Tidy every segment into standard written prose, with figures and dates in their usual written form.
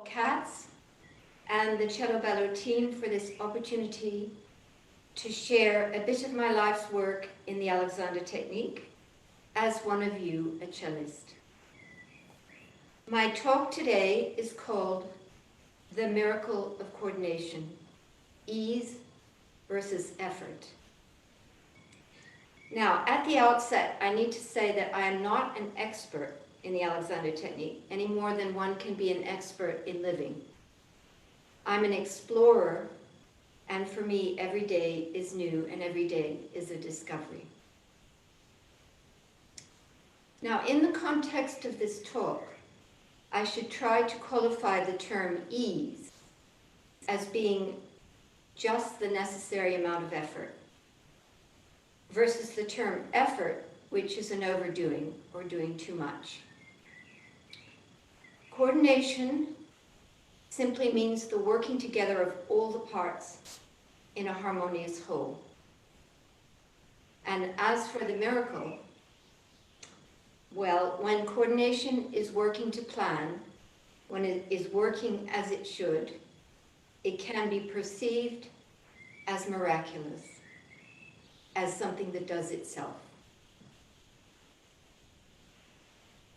Katz and the Cello Bello team for this opportunity to share a bit of my life's work in the Alexander technique as one of you, a cellist. My talk today is called The Miracle of Coordination, Ease versus Effort. Now, at the outset, I need to say that I am not an expert in the Alexander technique, any more than one can be an expert in living. I'm an explorer, and for me, every day is new and every day is a discovery. Now, in the context of this talk, I should try to qualify the term ease as being just the necessary amount of effort versus the term effort, which is an overdoing or doing too much. Coordination simply means the working together of all the parts in a harmonious whole. And as for the miracle, well, when coordination is working to plan, when it is working as it should, it can be perceived as miraculous, as something that does itself.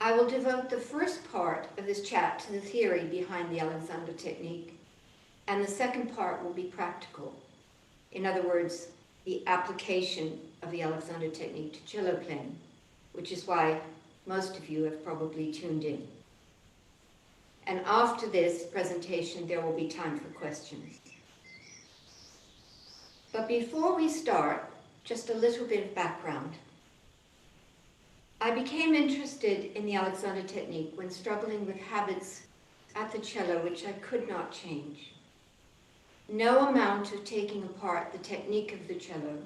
I will devote the first part of this chat to the theory behind the Alexander technique, and the second part will be practical. In other words, the application of the Alexander technique to cello playing, which is why most of you have probably tuned in. And after this presentation, there will be time for questions. But before we start, just a little bit of background. I became interested in the Alexander technique when struggling with habits at the cello which I could not change. No amount of taking apart the technique of the cello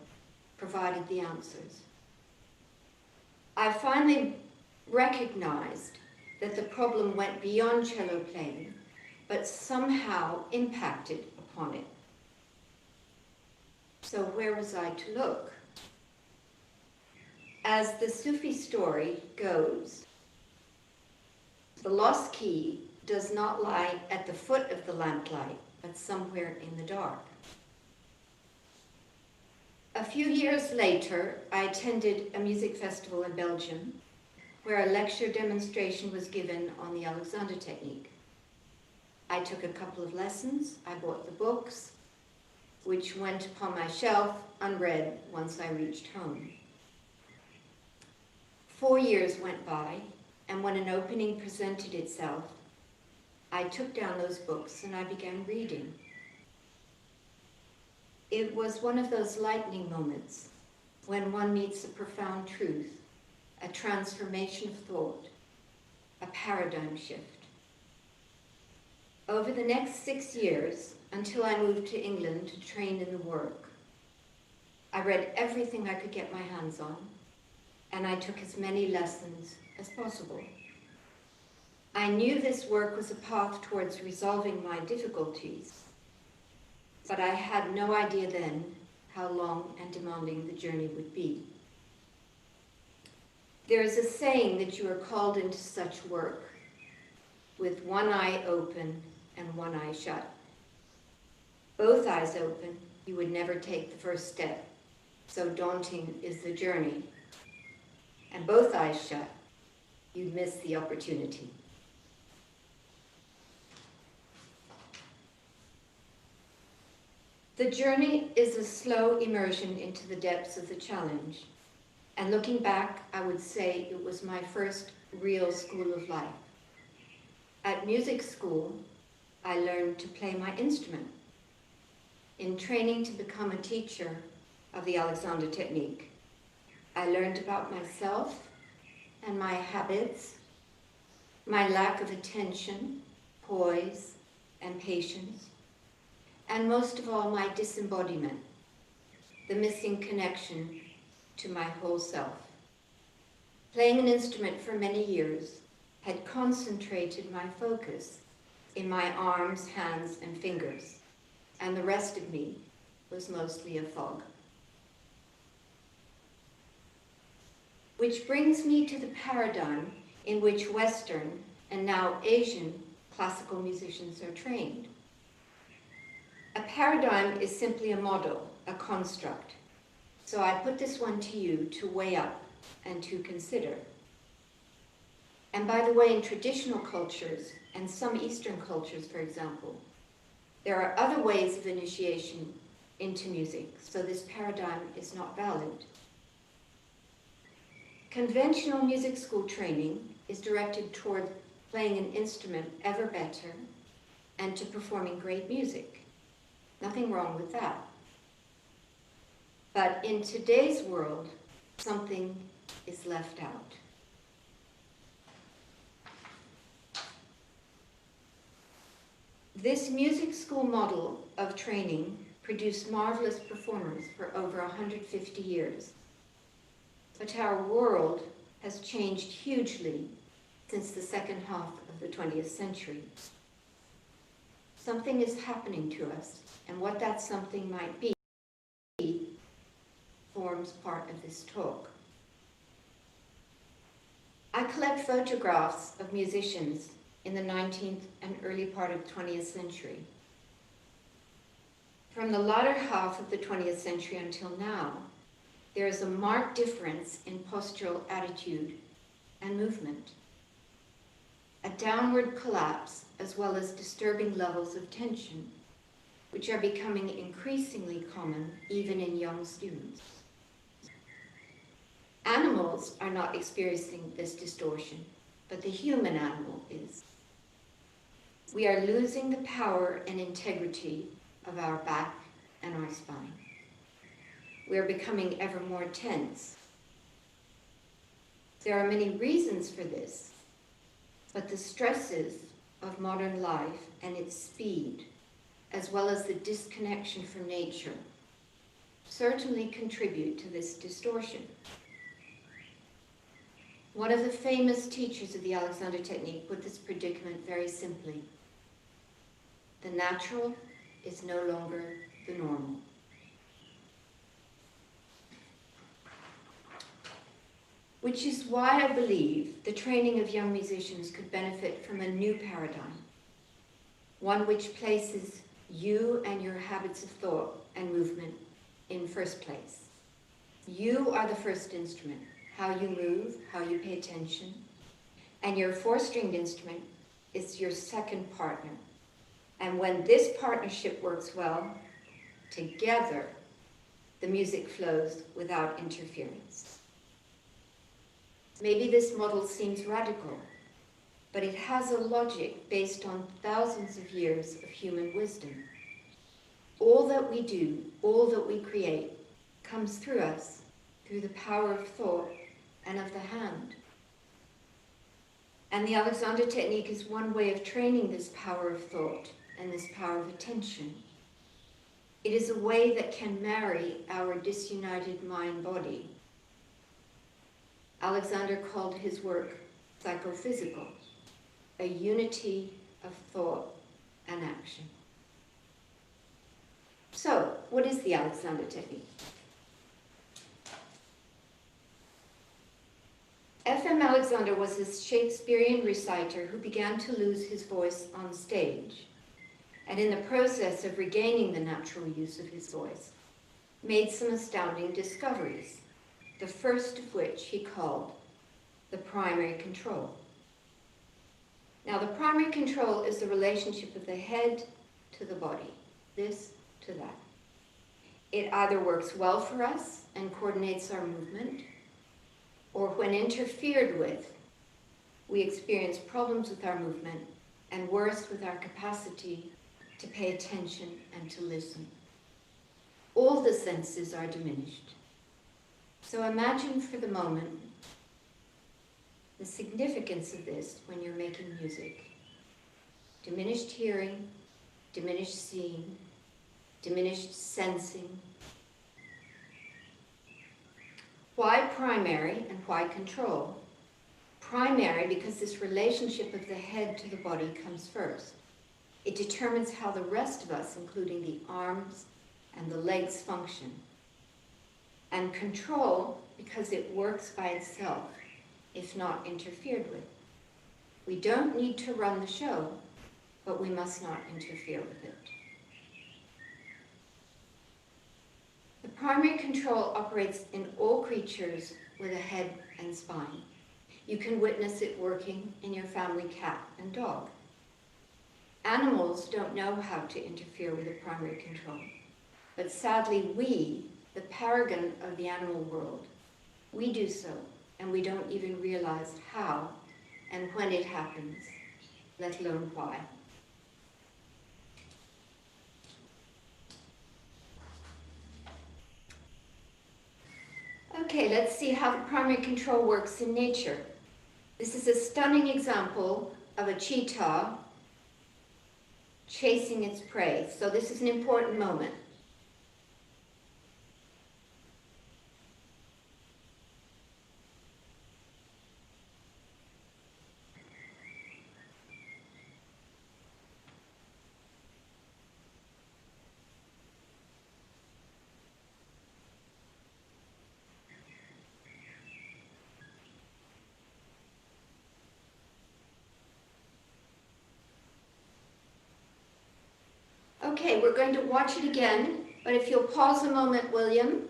provided the answers. I finally recognized that the problem went beyond cello playing, but somehow impacted upon it. So where was I to look? As the Sufi story goes, the lost key does not lie at the foot of the lamplight, but somewhere in the dark. A few years later, I attended a music festival in Belgium, where a lecture demonstration was given on the Alexander technique. I took a couple of lessons, I bought the books, which went upon my shelf unread once I reached home. 4 years went by, and when an opening presented itself, I took down those books and I began reading. It was one of those lightning moments when one meets a profound truth, a transformation of thought, a paradigm shift. Over the next 6 years, until I moved to England to train in the work, I read everything I could get my hands on, and I took as many lessons as possible. I knew this work was a path towards resolving my difficulties, but I had no idea then how long and demanding the journey would be. There is a saying that you are called into such work with one eye open and one eye shut. Both eyes open, you would never take the first step, so daunting is the journey. And both eyes shut, you'd miss the opportunity. The journey is a slow immersion into the depths of the challenge. And looking back, I would say it was my first real school of life. At music school, I learned to play my instrument. In training to become a teacher of the Alexander technique, I learned about myself and my habits, my lack of attention, poise, and patience, and most of all, my disembodiment, the missing connection to my whole self. Playing an instrument for many years had concentrated my focus in my arms, hands, and fingers, and the rest of me was mostly a fog. Which brings me to the paradigm in which Western, and now Asian, classical musicians are trained. A paradigm is simply a model, a construct. So I put this one to you to weigh up and to consider. And by the way, in traditional cultures, and some Eastern cultures, for example, there are other ways of initiation into music, so this paradigm is not valid. Conventional music school training is directed toward playing an instrument ever better and to performing great music. Nothing wrong with that. But in today's world, something is left out. This music school model of training produced marvelous performers for over 150 years. But our world has changed hugely since the second half of the 20th century. Something is happening to us, and what that something might be forms part of this talk. I collect photographs of musicians in the 19th and early part of the 20th century. From the latter half of the 20th century until now, there is a marked difference in postural attitude and movement, a downward collapse as well as disturbing levels of tension, which are becoming increasingly common even in young students. Animals are not experiencing this distortion, but the human animal is. We are losing the power and integrity of our back and our spine. We are becoming ever more tense. There are many reasons for this, but the stresses of modern life and its speed, as well as the disconnection from nature, certainly contribute to this distortion. One of the famous teachers of the Alexander technique put this predicament very simply. The natural is no longer the normal. Which is why I believe the training of young musicians could benefit from a new paradigm, one which places you and your habits of thought and movement in first place. You are the first instrument, how you move, how you pay attention, and your four-stringed instrument is your second partner. And when this partnership works well, together, the music flows without interference. Maybe this model seems radical, but it has a logic based on thousands of years of human wisdom. All that we do, all that we create, comes through us, through the power of thought and of the hand. And the Alexander technique is one way of training this power of thought and this power of attention. It is a way that can marry our disunited mind-body. Alexander called his work psychophysical, a unity of thought and action. So, what is the Alexander technique? F.M. Alexander was a Shakespearean reciter who began to lose his voice on stage, and in the process of regaining the natural use of his voice, made some astounding discoveries, the first of which he called the primary control. Now, the primary control is the relationship of the head to the body, this to that. It either works well for us and coordinates our movement, or when interfered with, we experience problems with our movement and worse with our capacity to pay attention and to listen. All the senses are diminished. So imagine for the moment the significance of this when you're making music. Diminished hearing, diminished seeing, diminished sensing. Why primary and why control? Primary because this relationship of the head to the body comes first. It determines how the rest of us, including the arms and the legs, function. And control because it works by itself, if not interfered with. We don't need to run the show. but we must not interfere with it. The primary control operates in all creatures with a head and spine. You can witness it working in your family cat and dog. Animals don't know how to interfere with the primary control, but sadly we, the paragon of the animal world, we do so, and we don't even realize how and when it happens, let alone why. Okay, let's see how the primary control works in nature. This is a stunning example of a cheetah chasing its prey. So this is an important moment. Okay, we're going to watch it again, but if you'll pause a moment, William.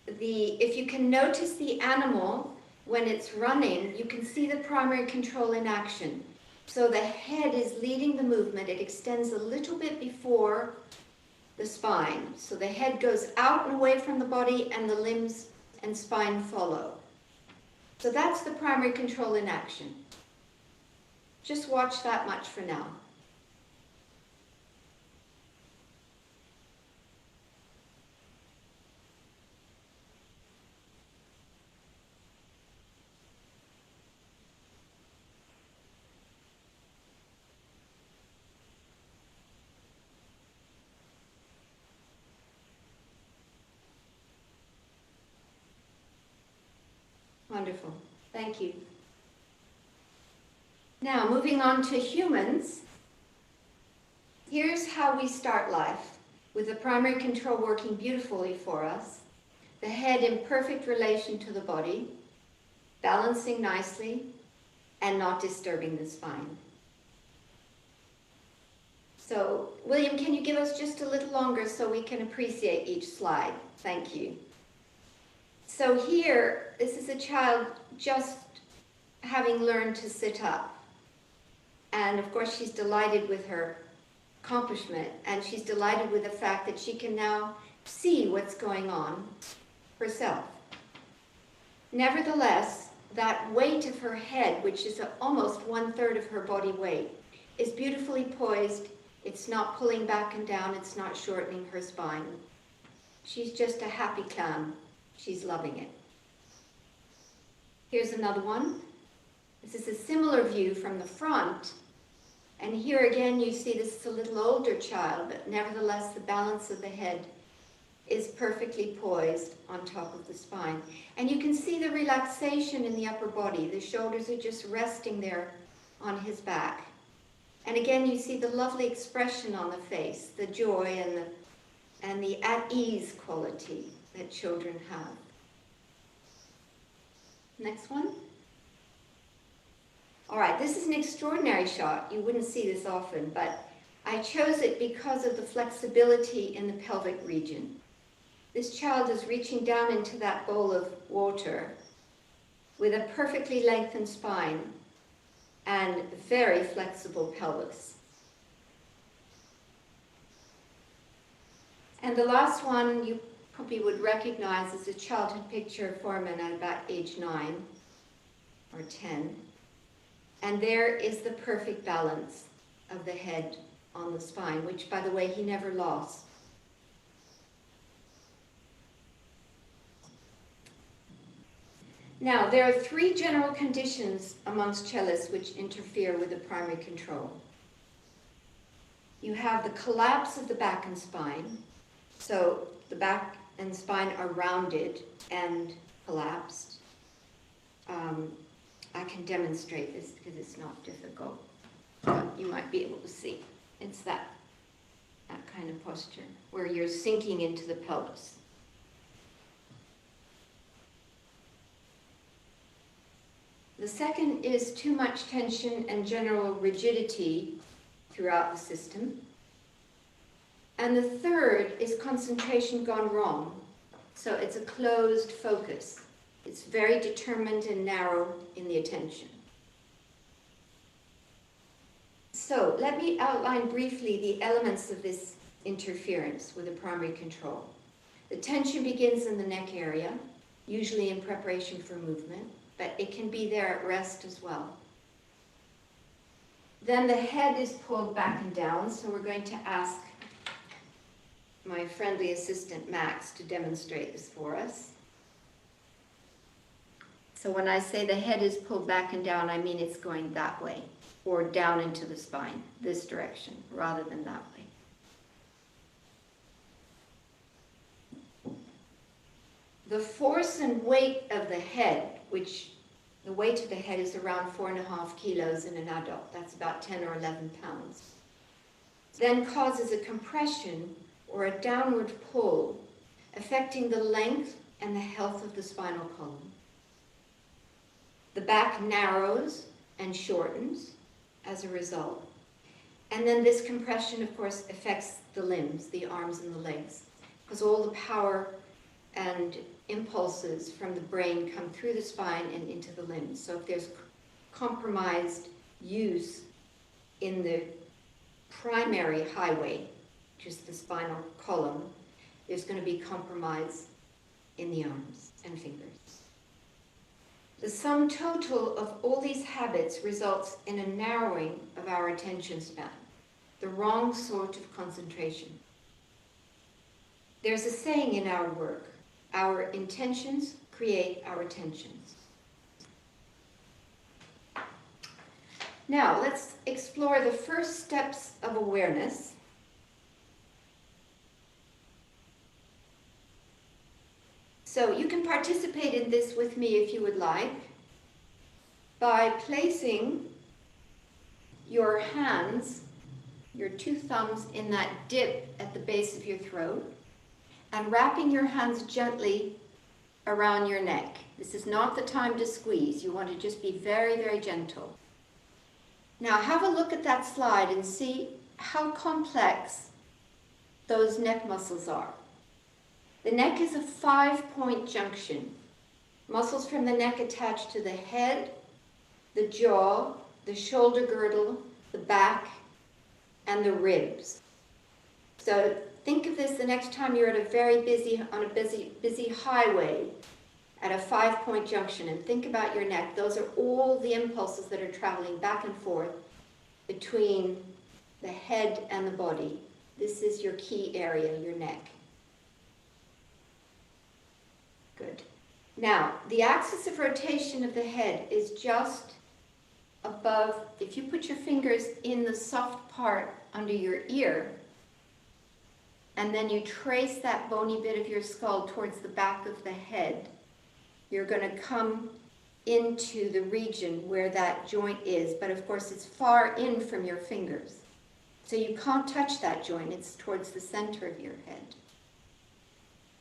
If you can notice the animal when it's running, you can see the primary control in action. So the head is leading the movement. It extends a little bit before the spine. So the head goes out and away from the body, and the limbs and spine follow. So that's the primary control in action. Just watch that much for now. Wonderful. Thank you. Now, moving on to humans, here's how we start life, with the primary control working beautifully for us, the head in perfect relation to the body, balancing nicely, and not disturbing the spine. So, William, can you give us just a little longer so we can appreciate each slide? Thank you. So here, this is a child just having learned to sit up. And of course, she's delighted with her accomplishment, and she's delighted with the fact that she can now see what's going on herself. Nevertheless, that weight of her head, which is almost 1/3 of her body weight, is beautifully poised. It's not pulling back and down. It's not shortening her spine. She's just a happy clam. She's loving it. Here's another one. This is a similar view from the front. And here again, you see this is a little older child, but nevertheless, the balance of the head is perfectly poised on top of the spine. And you can see the relaxation in the upper body. The shoulders are just resting there on his back. And again, you see the lovely expression on the face, the joy and the at ease quality that children have. Next one. All right, this is an extraordinary shot. You wouldn't see this often, but I chose it because of the flexibility in the pelvic region. This child is reaching down into that bowl of water with a perfectly lengthened spine and very flexible pelvis. And the last one you probably would recognize as a childhood picture of Feuermann at about age 9 or 10. And there is the perfect balance of the head on the spine, which, by the way, he never lost. Now, there are 3 general conditions amongst cellists which interfere with the primary control. You have the collapse of the back and spine. So the back and spine are rounded and collapsed. I can demonstrate this because it's not difficult. But you might be able to see. It's that kind of posture where you're sinking into the pelvis. The second is too much tension and general rigidity throughout the system. And the third is concentration gone wrong. So it's a closed focus. It's very determined and narrow in the attention. So let me outline briefly the elements of this interference with the primary control. The tension begins in the neck area, usually in preparation for movement, but it can be there at rest as well. Then the head is pulled back and down, so we're going to ask my friendly assistant Max to demonstrate this for us. So when I say the head is pulled back and down, I mean it's going that way, or down into the spine, this direction, rather than that way. The force and weight of the head, which the weight of the head is around 4.5 kilos in an adult, that's about 10 or 11 pounds, then causes a compression or a downward pull, affecting the length and the health of the spinal column. The back narrows and shortens as a result. And then this compression, of course, affects the limbs, the arms and the legs, because all the power and impulses from the brain come through the spine and into the limbs. So if there's compromised use in the primary highway, which is the spinal column, there's going to be compromise in the arms and fingers. The sum total of all these habits results in a narrowing of our attention span, the wrong sort of concentration. There's a saying in our work, our intentions create our attentions. Now, let's explore the first steps of awareness. So you can participate in this with me if you would like by placing your hands, your two thumbs, in that dip at the base of your throat and wrapping your hands gently around your neck. This is not the time to squeeze. You want to just be very, very gentle. Now have a look at that slide and see how complex those neck muscles are. The neck is a 5-point junction. Muscles from the neck attach to the head, the jaw, the shoulder girdle, the back, and the ribs. So think of this the next time you're at on a busy highway at a 5-point junction, and think about your neck. Those are all the impulses that are traveling back and forth between the head and the body. This is your key area, your neck. Good. Now, the axis of rotation of the head is just above. If you put your fingers in the soft part under your ear, and then you trace that bony bit of your skull towards the back of the head, you're going to come into the region where that joint is. But of course, it's far in from your fingers. So you can't touch that joint. It's towards the center of your head.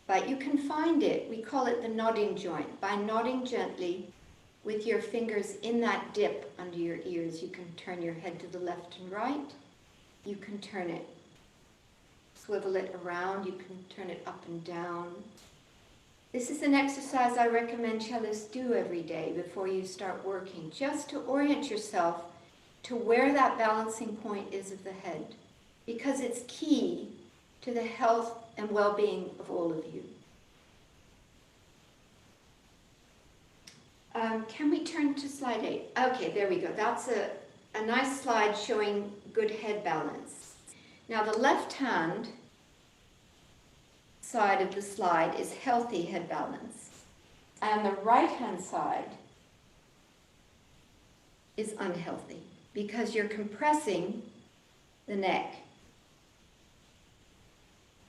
But you can find it. We call it the nodding joint. By nodding gently with your fingers in that dip under your ears, you can turn your head to the left and right. You can turn it, swivel it around. You can turn it up and down. This is an exercise I recommend cellists do every day before you start working, just to orient yourself to where that balancing point is of the head, because it's key to the health and well-being of all of you. Can we turn to slide 8? Okay, there we go. That's a nice slide showing good head balance. Now the left hand side of the slide is healthy head balance, and the right hand side is unhealthy because you're compressing the neck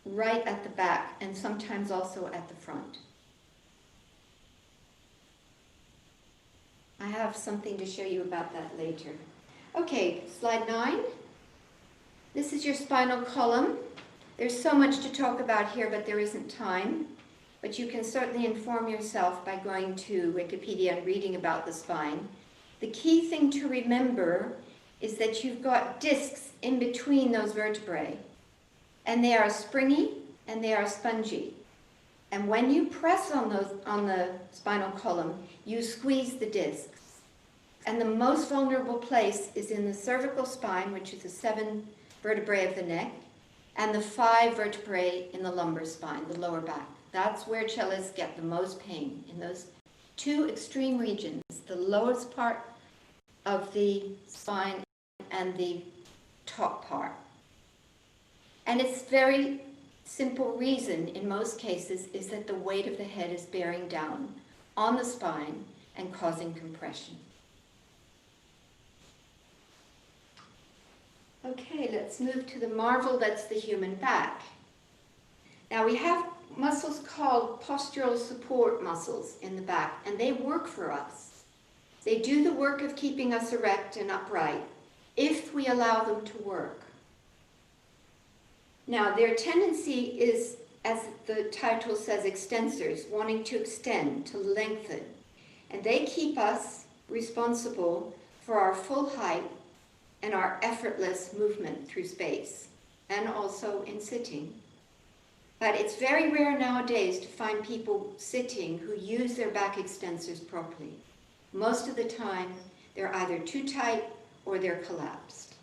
right at the back and sometimes also at the front. I have something to show you about that later. Okay, slide 9. This is your spinal column. There's so much to talk about here, but there isn't time. But you can certainly inform yourself by going to Wikipedia and reading about the spine. The key thing to remember is that you've got discs in between those vertebrae, and they are springy and they are spongy. And when you press on the spinal column, you squeeze the discs. And the most vulnerable place is in the cervical spine, which is the 7 vertebrae of the neck, and the 5 vertebrae in the lumbar spine, the lower back. That's where cellists get the most pain, in those 2 extreme regions, the lowest part of the spine and the top part. And it's very simple reason in most cases is that the weight of the head is bearing down on the spine and causing compression. Okay, let's move to the marvel that's the human back. Now we have muscles called postural support muscles in the back, and they work for us. They do the work of keeping us erect and upright if we allow them to work. Now, their tendency is, as the title says, extensors, wanting to extend, to lengthen. And they keep us responsible for our full height and our effortless movement through space, and also in sitting. But it's very rare nowadays to find people sitting who use their back extensors properly. Most of the time, they're either too tight or they're collapsed.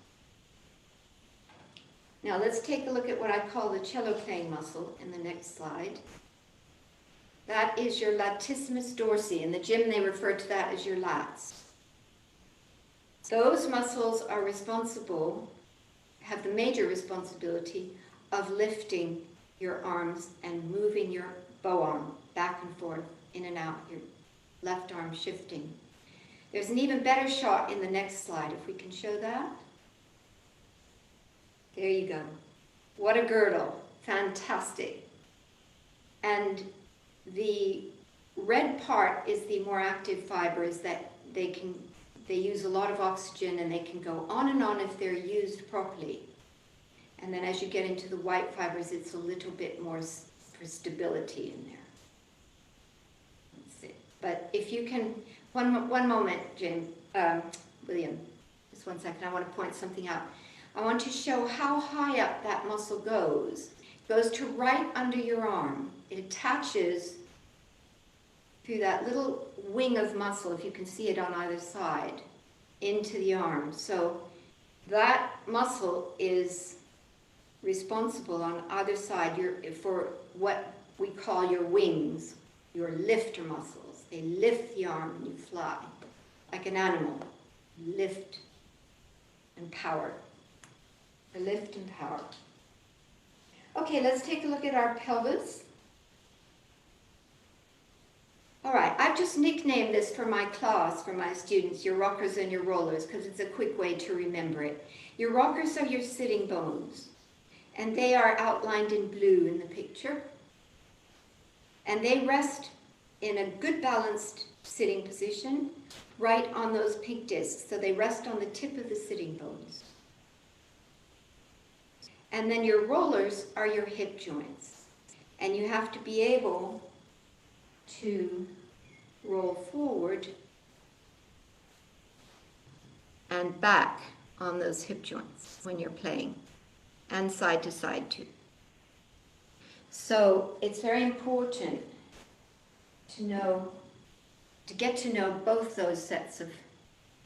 Now let's take a look at what I call the cello playing muscle in the next slide. That is your Latissimus Dorsi. In the gym, they refer to that as your lats. Those muscles are responsible, have the major responsibility of lifting your arms and moving your bow arm back and forth, in and out, your left arm shifting. There's an even better shot in the next slide, if we can show that. There you go. What a girdle. Fantastic. And the red part is the more active fibers that they use a lot of oxygen, and they can go on and on if they're used properly. And then as you get into the white fibers, it's a little bit more for stability in there. That's it. But if you can, one moment, William, just 1 second, I want to point something out. I want to show how high up that muscle goes. It goes to right under your arm. It attaches through that little wing of muscle, if you can see it on either side, into the arm. So that muscle is responsible on either side for what we call your wings, your lifter muscles. They lift the arm and you fly like an animal. Lift and power. Lift and power. Okay, let's take a look at our pelvis. All right, I've just nicknamed this for my class, for my students, your rockers and your rollers, because it's a quick way to remember it. Your rockers are your sitting bones, and they are outlined in blue in the picture. And they rest in a good balanced sitting position right on those pink discs, so they rest on the tip of the sitting bones. And then your rollers are your hip joints. And you have to be able to roll forward and back on those hip joints when you're playing, and side to side too. So it's very important to get to know both those sets of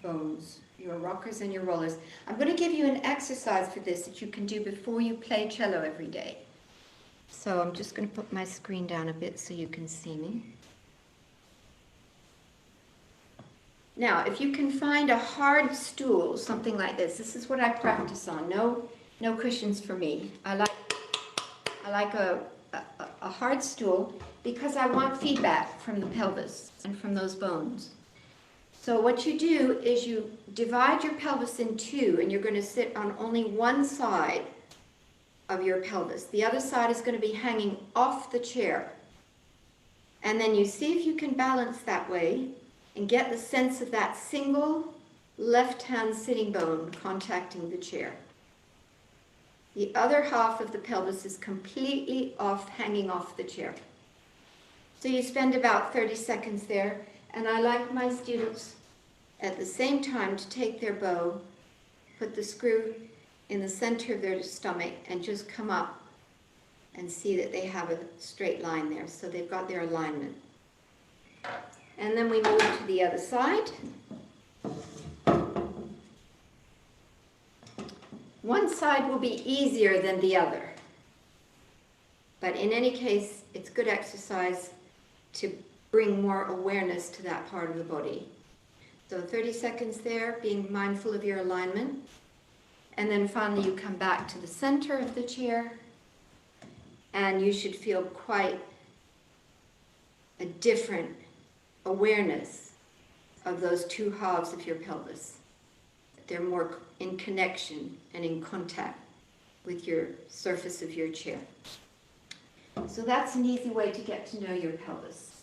bones, your rockers and your rollers. I'm going to give you an exercise for this that you can do before you play cello every day. So I'm just going to put my screen down a bit so you can see me. Now, if you can find a hard stool, something like this is what I practice on. No cushions for me. I like a hard stool because I want feedback from the pelvis and from those bones. So what you do is you divide your pelvis in two, and you're going to sit on only one side of your pelvis. The other side is going to be hanging off the chair. And then you see if you can balance that way and get the sense of that single left-hand sitting bone contacting the chair. The other half of the pelvis is completely hanging off the chair. So you spend about 30 seconds there, and I like my students at the same time to take their bow, put the screw in the center of their stomach, and just come up and see that they have a straight line there. So they've got their alignment. And then we move to the other side. One side will be easier than the other. But in any case, it's good exercise to bring more awareness to that part of the body. So 30 seconds there, being mindful of your alignment. And then finally you come back to the center of the chair, and you should feel quite a different awareness of those two halves of your pelvis. They're more in connection and in contact with your surface of your chair. So that's an easy way to get to know your pelvis.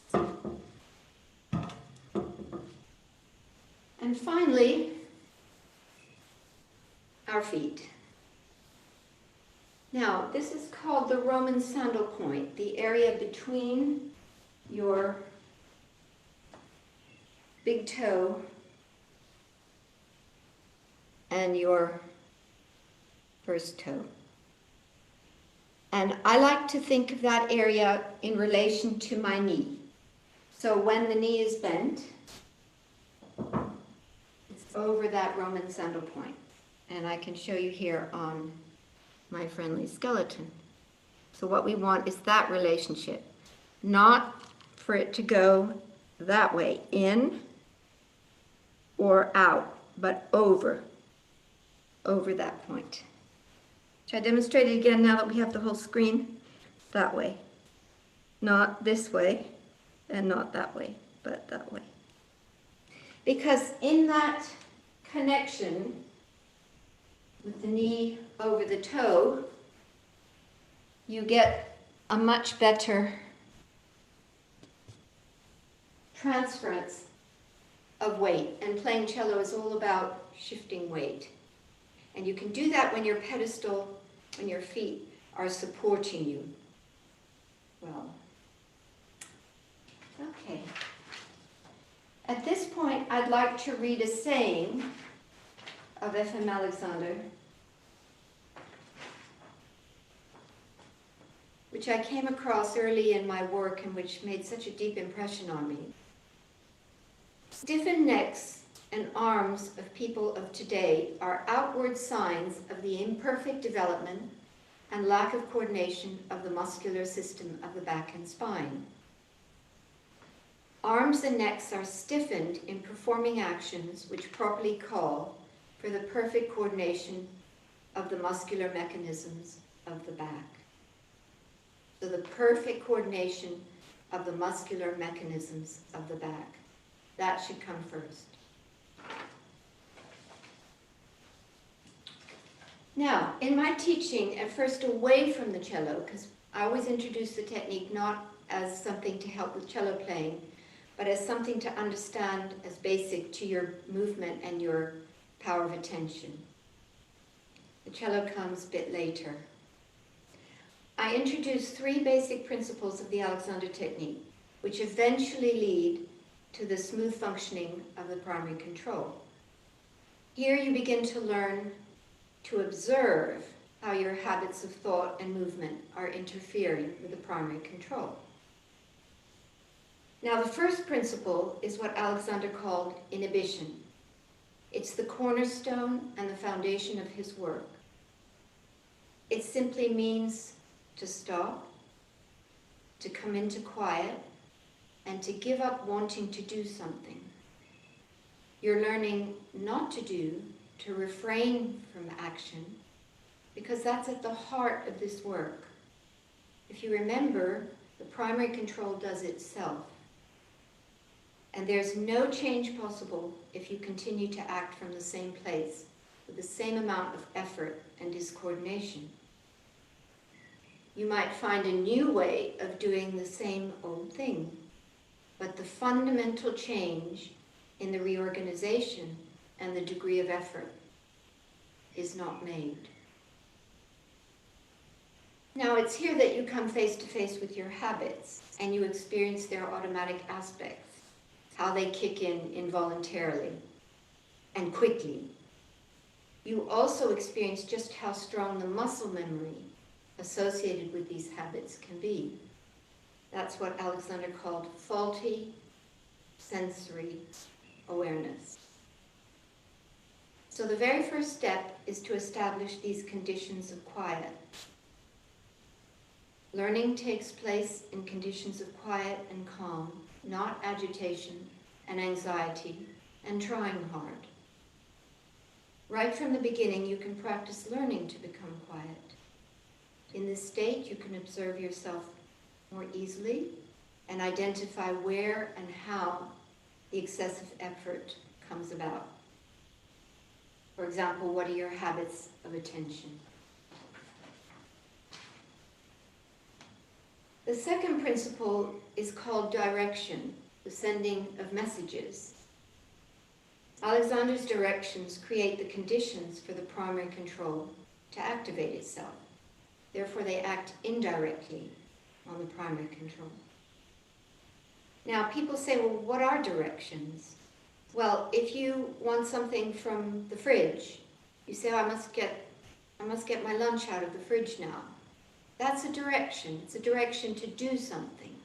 And finally, our feet. Now, this is called the Roman sandal point, the area between your big toe and your first toe. And I like to think of that area in relation to my knee. So when the knee is bent, it's over that Roman sandal point. And I can show you here on my friendly skeleton. So what we want is that relationship, not for it to go that way, in or out, but over that point. Should I demonstrate it again now that we have the whole screen? That way. Not this way, and not that way, but that way. Because in that connection with the knee over the toe, you get a much better transference of weight. And playing cello is all about shifting weight. And you can do that when your pedestal, when your feet are supporting you. Well, okay. At this point, I'd like to read a saying of F.M. Alexander, which I came across early in my work and which made such a deep impression on me. Stiffened necks and arms of people of today are outward signs of the imperfect development and lack of coordination of the muscular system of the back and spine. Arms and necks are stiffened in performing actions which properly call for the perfect coordination of the muscular mechanisms of the back. So the perfect coordination of the muscular mechanisms of the back. That should come first. Now, in my teaching, at first away from the cello, because I always introduce the technique not as something to help with cello playing, but as something to understand as basic to your movement and your power of attention. The cello comes a bit later. I introduce 3 basic principles of the Alexander technique, which eventually lead to the smooth functioning of the primary control. Here you begin to learn to observe how your habits of thought and movement are interfering with the primary control. Now, the first principle is what Alexander called inhibition. It's the cornerstone and the foundation of his work. It simply means to stop, to come into quiet, and to give up wanting to do something. You're learning not to do, to refrain from action, because that's at the heart of this work. If you remember, the primary control does itself. And there's no change possible if you continue to act from the same place with the same amount of effort and discoordination. You might find a new way of doing the same old thing, but the fundamental change in the reorganization and the degree of effort is not made. Now, it's here that you come face to face with your habits and you experience their automatic aspects, how they kick in involuntarily. and quickly. You also experience just how strong the muscle memory associated with these habits can be. That's what Alexander called faulty sensory awareness. So the very first step is to establish these conditions of quiet. Learning takes place in conditions of quiet and calm, not agitation and anxiety and trying hard. Right from the beginning, you can practice learning to become quiet. In this state, you can observe yourself more easily and identify where and how the excessive effort comes about. For example, what are your habits of attention? The second principle is called direction, the sending of messages. Alexander's directions create the conditions for the primary control to activate itself. Therefore, they act indirectly on the primary control. Now, people say, well, what are directions? Well, if you want something from the fridge, you say, oh, I must get my lunch out of the fridge now. That's a direction. It's a direction to do something.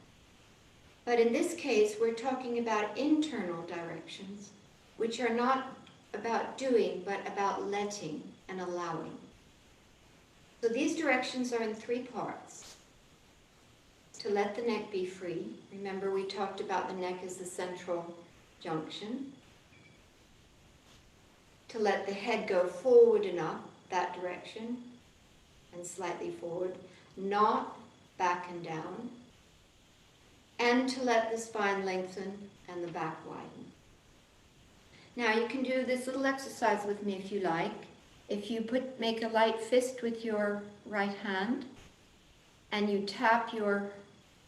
But in this case, we're talking about internal directions, which are not about doing, but about letting and allowing. So these directions are in three parts. To let the neck be free. Remember, we talked about the neck as the central junction. To let the head go forward enough, that direction, and slightly forward, not back and down. And to let the spine lengthen and the back widen. Now you can do this little exercise with me if you like. If you make a light fist with your right hand and you tap your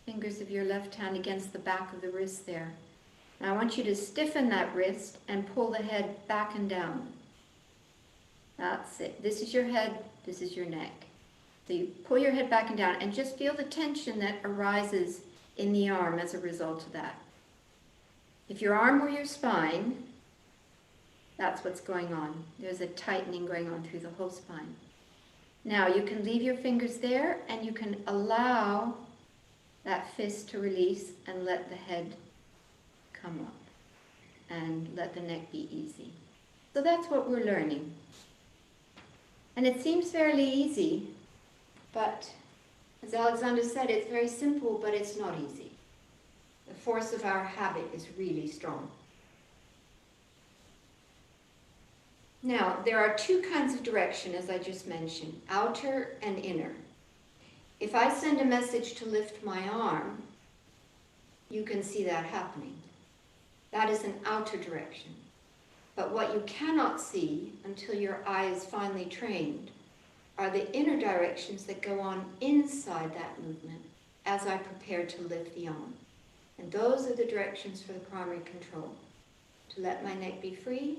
fingers of your left hand against the back of the wrist there. Now I want you to stiffen that wrist and pull the head back and down. That's it. This is your head, this is your neck. So you pull your head back and down and just feel the tension that arises in the arm as a result of that. If your arm were your spine, that's what's going on. There's a tightening going on through the whole spine. Now you can leave your fingers there and you can allow that fist to release and let the head come up and let the neck be easy. So that's what we're learning. And it seems fairly easy, but as Alexander said, it's very simple, but it's not easy. The force of our habit is really strong. Now, there are two kinds of direction, as I just mentioned, outer and inner. If I send a message to lift my arm, you can see that happening. That is an outer direction. But what you cannot see until your eye is finely trained are the inner directions that go on inside that movement as I prepare to lift the arm. And those are the directions for the primary control. To let my neck be free,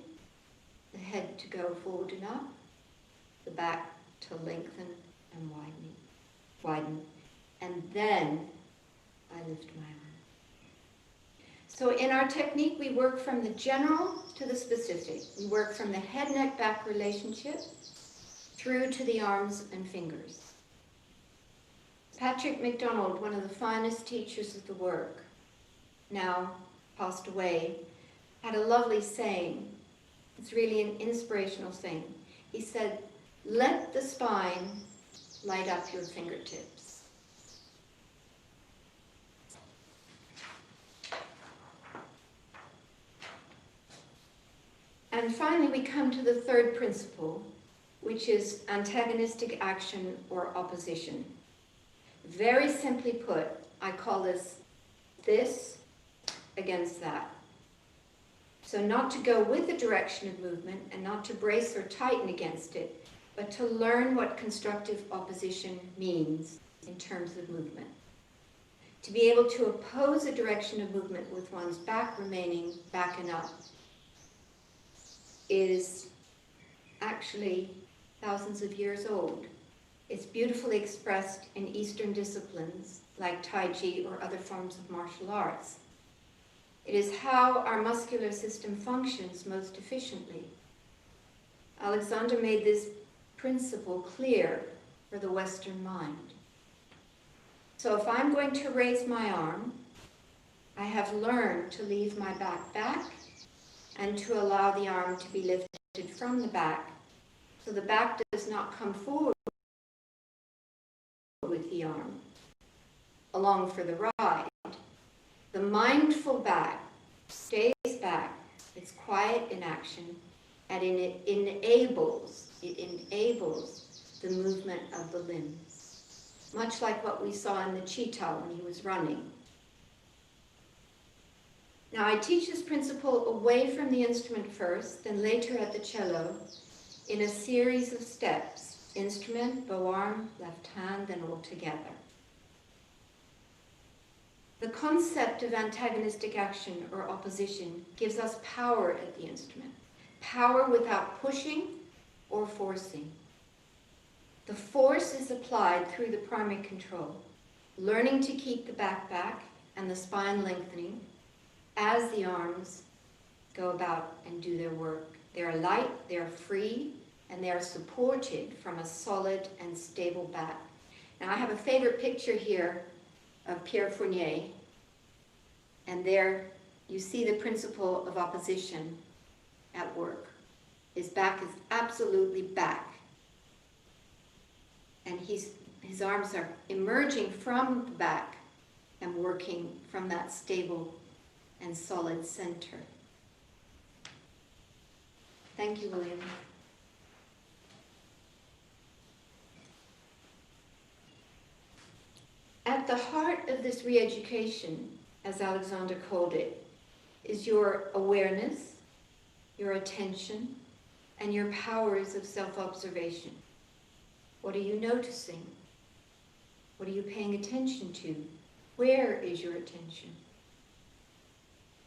the head to go forward enough, the back to lengthen and widen, and then I lift my arm. So in our technique, we work from the general to the specific. We work from the head-neck-back relationship through to the arms and fingers. Patrick MacDonald, one of the finest teachers of the work, now passed away, had a lovely saying. It's really an inspirational thing. He said, let the spine light up your fingertips. And finally, we come to the third principle, which is antagonistic action or opposition. Very simply put, I call this against that. So not to go with the direction of movement and not to brace or tighten against it, but to learn what constructive opposition means in terms of movement. To be able to oppose a direction of movement with one's back remaining back and up is actually thousands of years old. It's beautifully expressed in Eastern disciplines like Tai Chi or other forms of martial arts. It is how our muscular system functions most efficiently. Alexander made this principle clear for the Western mind. So if I'm going to raise my arm, I have learned to leave my back and to allow the arm to be lifted from the back, so the back does not come forward with the arm along for the ride. The mindful back stays back, it's quiet in action, and it enables the movement of the limbs, much like what we saw in the cheetah when he was running. Now, I teach this principle away from the instrument first, then later at the cello, in a series of steps: instrument, bow arm, left hand, and all together. The concept of antagonistic action or opposition gives us power at the instrument, power without pushing or forcing. The force is applied through the primary control, learning to keep the back and the spine lengthening as the arms go about and do their work. They are light, they are free, and they are supported from a solid and stable back. Now, I have a favorite picture here of Pierre Fournier, and there you see the principle of opposition at work. His back is absolutely back, and his arms are emerging from the back and working from that stable and solid center. Thank you, William. At the heart of this re-education, as Alexander called it, is your awareness, your attention, and your powers of self-observation. What are you noticing? What are you paying attention to? Where is your attention?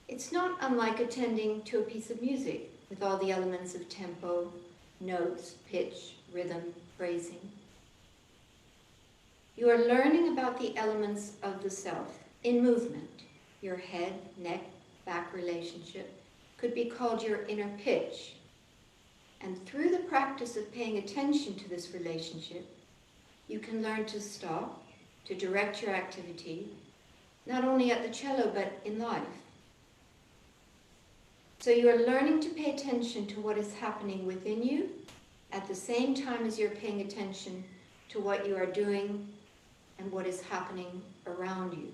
It's not unlike attending to a piece of music with all the elements of tempo, notes, pitch, rhythm, phrasing. You are learning about the elements of the self in movement. Your head, neck, back relationship could be called your inner pitch. And through the practice of paying attention to this relationship, you can learn to stop, to direct your activity, not only at the cello, but in life. So you are learning to pay attention to what is happening within you at the same time as you're paying attention to what you are doing and what is happening around you.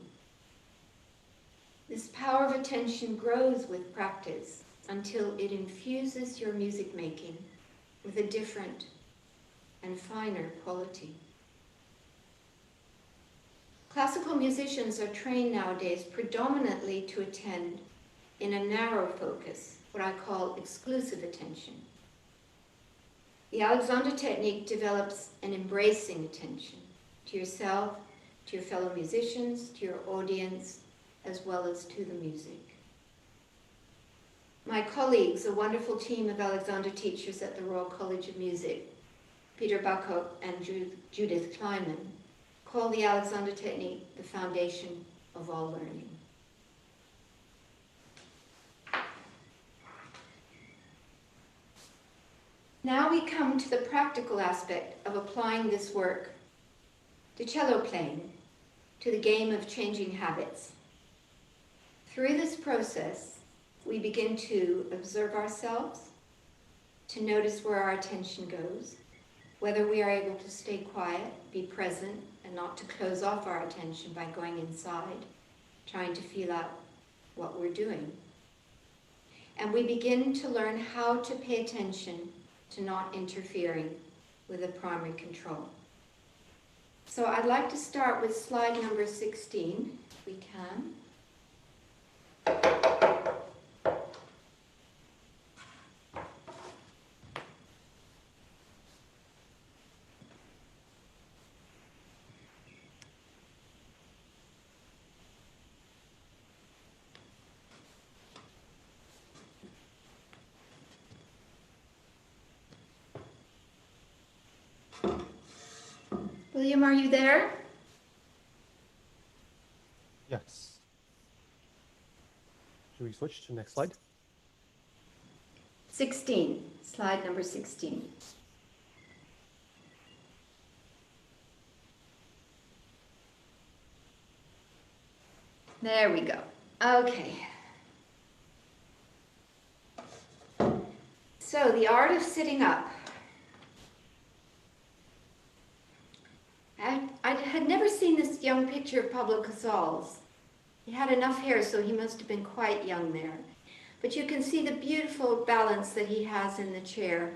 This power of attention grows with practice until it infuses your music making with a different and finer quality. Classical musicians are trained nowadays predominantly to attend in a narrow focus, what I call exclusive attention. The Alexander technique develops an embracing attention to yourself, to your fellow musicians, to your audience, as well as to the music. My colleagues, a wonderful team of Alexander teachers at the Royal College of Music, Peter Buckhoff and Judith Kleinman, call the Alexander technique the foundation of all learning. Now we come to the practical aspect of applying this work to cello playing, to the game of changing habits. Through this process, we begin to observe ourselves, to notice where our attention goes, whether we are able to stay quiet, be present, and not to close off our attention by going inside, trying to feel out what we're doing. And we begin to learn how to pay attention to not interfering with the primary control. So I'd like to start with slide number 16, if we can. William, are you there? Yes. we switch to the next slide? 16, slide number 16. There we go. Okay. So the art of sitting up. I had never seen this young picture of Pablo Casals. He had enough hair, so he must have been quite young there. But you can see the beautiful balance that he has in the chair.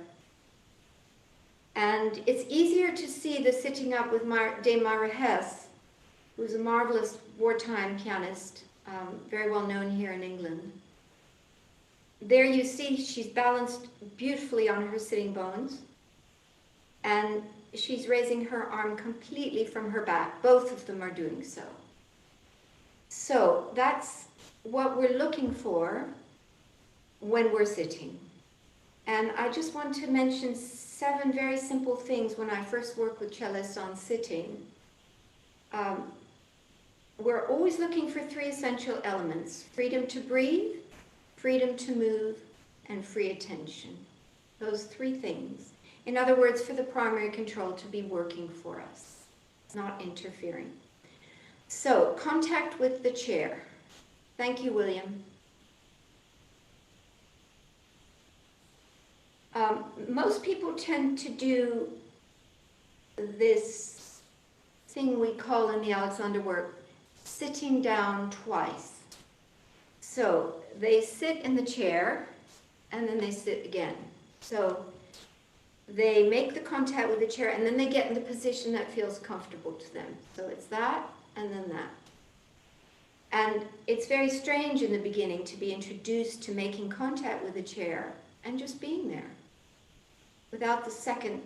And it's easier to see the sitting up with Dame Myra Hess, who's a marvelous wartime pianist, very well known here in England. There you see she's balanced beautifully on her sitting bones, and she's raising her arm completely from her back. Both of them are doing so. So that's what we're looking for when we're sitting. And I just want to mention 7 very simple things when I first worked with cellists on sitting. We're always looking for 3 essential elements: freedom to breathe, freedom to move, and free attention. Those 3 things. In other words, for the primary control to be working for us, not interfering. So, contact with the chair. Thank you, William. Most people tend to do this thing we call in the Alexander work, sitting down twice. So they sit in the chair and then they sit again. So they make the contact with the chair and then they get in the position that feels comfortable to them. So it's that and then that. And it's very strange in the beginning to be introduced to making contact with the chair and just being there without the second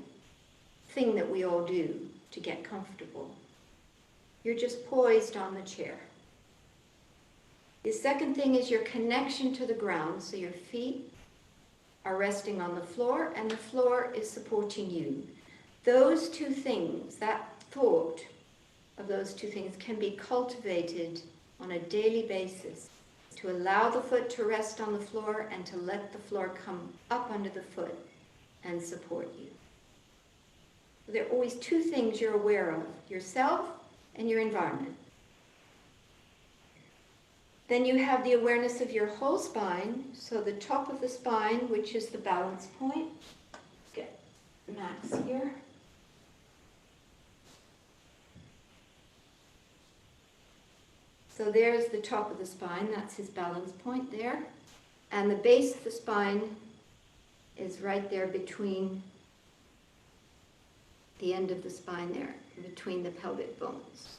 thing that we all do to get comfortable. You're just poised on the chair. The second thing is your connection to the ground, so your feet are resting on the floor and the floor is supporting you. Those 2 things, that thought of those 2 things can be cultivated on a daily basis to allow the foot to rest on the floor and to let the floor come up under the foot and support you. There are always 2 things you're aware of, yourself and your environment. Then you have the awareness of your whole spine, so the top of the spine, which is the balance point. Get Max here. So there's the top of the spine, that's his balance point there. And the base of the spine is right there between the end of the spine there, between the pelvic bones.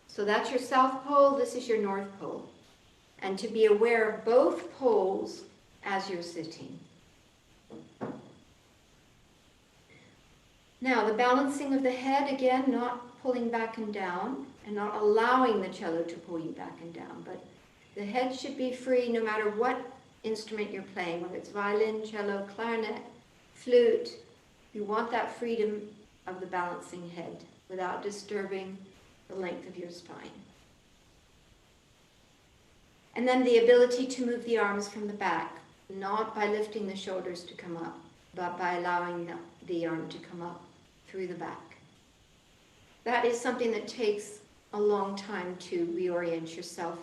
So that's your south pole, this is your north pole. And to be aware of both poles as you're sitting. Now, the balancing of the head, again, not pulling back and down, and not allowing the cello to pull you back and down, but the head should be free no matter what instrument you're playing, whether it's violin, cello, clarinet, flute. You want that freedom of the balancing head without disturbing the length of your spine. And then the ability to move the arms from the back, not by lifting the shoulders to come up, but by allowing the arm to come up through the back. That is something that takes a long time to reorient yourself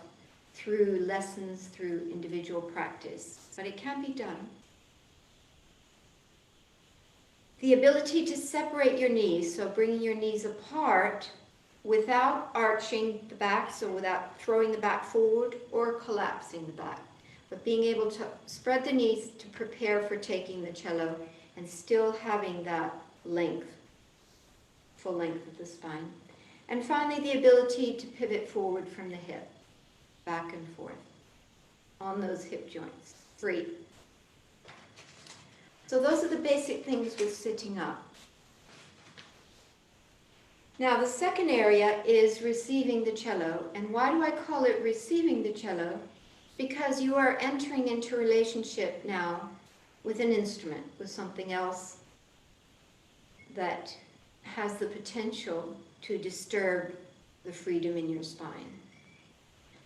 through lessons, through individual practice, but it can be done. The ability to separate your knees, so bringing your knees apart without arching the back, so without throwing the back forward or collapsing the back, but being able to spread the knees to prepare for taking the cello and still having that length, full length of the spine. And finally, the ability to pivot forward from the hip, back and forth, on those hip joints, free. So those are the basic things with sitting up. Now, the second area is receiving the cello. And why do I call it receiving the cello? Because you are entering into a relationship now with an instrument, with something else that has the potential to disturb the freedom in your spine.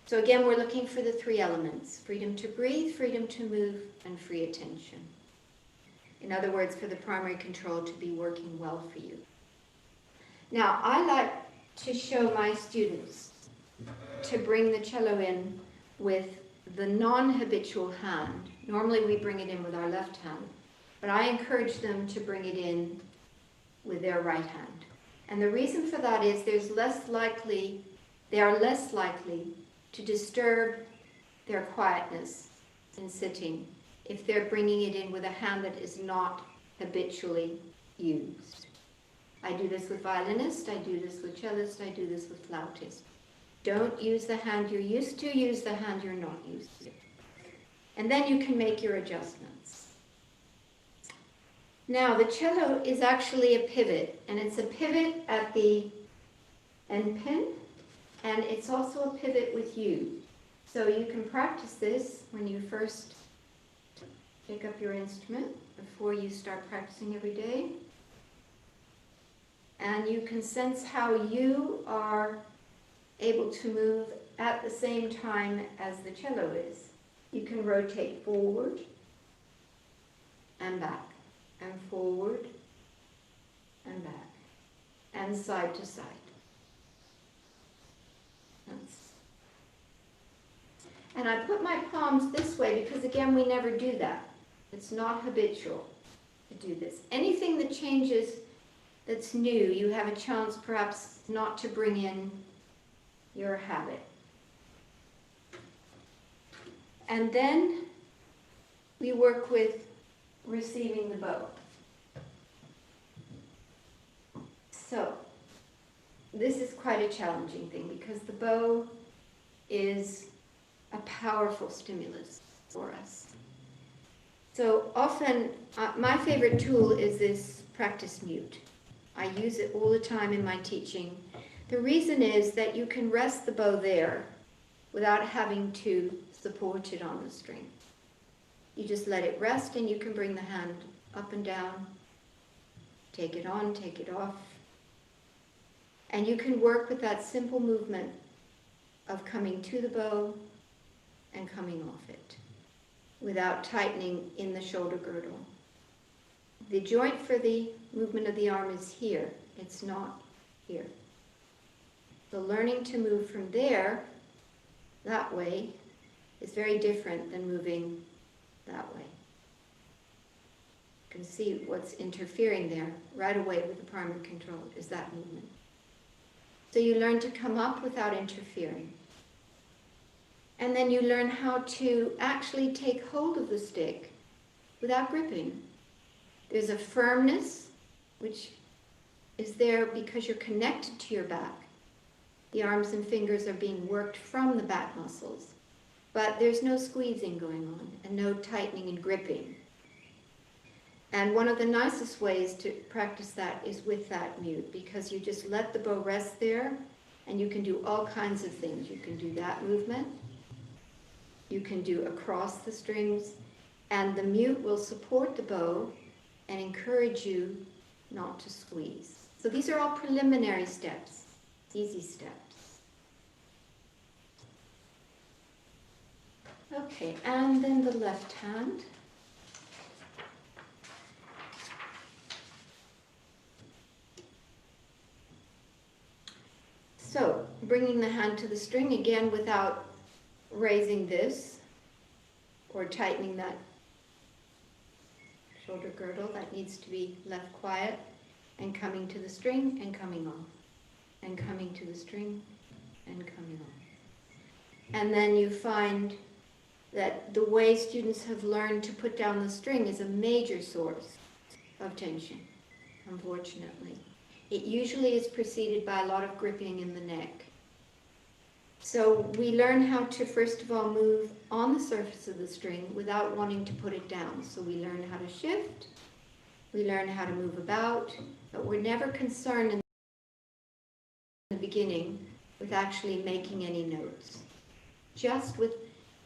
So again, we're looking for the three elements: freedom to breathe, freedom to move, and free attention. In other words, for the primary control to be working well for you. Now, I like to show my students to bring the cello in with the non-habitual hand. Normally we bring it in with our left hand, but I encourage them to bring it in with their right hand. And the reason for that is they are less likely to disturb their quietness in sitting if they're bringing it in with a hand that is not habitually used. I do this with violinists, I do this with cellists, I do this with flautists. Don't use the hand you're used to, use the hand you're not used to. And then you can make your adjustments. Now, the cello is actually a pivot, and it's a pivot at the end pin, and it's also a pivot with you. So you can practice this when you first pick up your instrument before you start practicing every day. And you can sense how you are able to move at the same time as the cello is. You can rotate forward and back, and forward and back, and side to side. And I put my palms this way because, again, we never do that. It's not habitual to do this. Anything that changes that's new, you have a chance perhaps not to bring in your habit. And then we work with receiving the bow. So this is quite a challenging thing because the bow is a powerful stimulus for us. So often, my favorite tool is this practice mute. I use it all the time in my teaching. The reason is that you can rest the bow there without having to support it on the string. You just let it rest and you can bring the hand up and down, take it on, take it off. And you can work with that simple movement of coming to the bow and coming off it without tightening in the shoulder girdle. The joint for the movement of the arm is here. It's not here. So learning to move from there, that way, is very different than moving that way. You can see what's interfering there right away with the primary control is that movement. So you learn to come up without interfering. And then you learn how to actually take hold of the stick without gripping. There's a firmness which is there because you're connected to your back. The arms and fingers are being worked from the back muscles. But there's no squeezing going on and no tightening and gripping. And one of the nicest ways to practice that is with that mute, because you just let the bow rest there and you can do all kinds of things. You can do that movement. You can do across the strings, and the mute will support the bow and encourage you not to squeeze. So these are all preliminary steps, easy steps. Okay, and then the left hand. So, bringing the hand to the string again without raising this or tightening that shoulder girdle. That needs to be left quiet, and coming to the string and coming off, and coming to the string and coming off. And then you find that the way students have learned to put down the string is a major source of tension, unfortunately. It usually is preceded by a lot of gripping in the neck. So we learn how to, first of all, move on the surface of the string without wanting to put it down. So we learn how to shift, we learn how to move about, but we're never concerned in the beginning with actually making any notes. Just with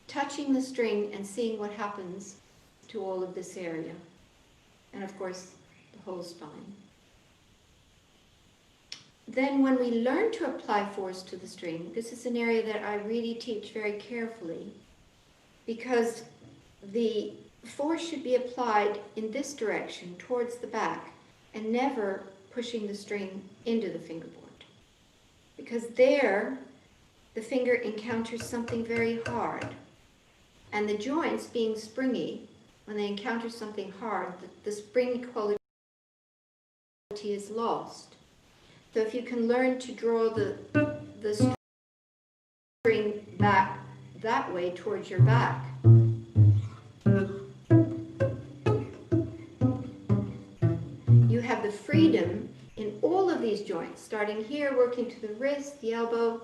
touching the string and seeing what happens to all of this area. And of course, the whole spine. then when we learn to apply force to the string, this is an area that I really teach very carefully, because the force should be applied in this direction, towards the back, and never pushing the string into the fingerboard. Because there, the finger encounters something very hard. And the joints, being springy, when they encounter something hard, the spring quality is lost. So if you can learn to draw the string back that way towards your back, you have the freedom in all of these joints, starting here, working to the wrist, the elbow,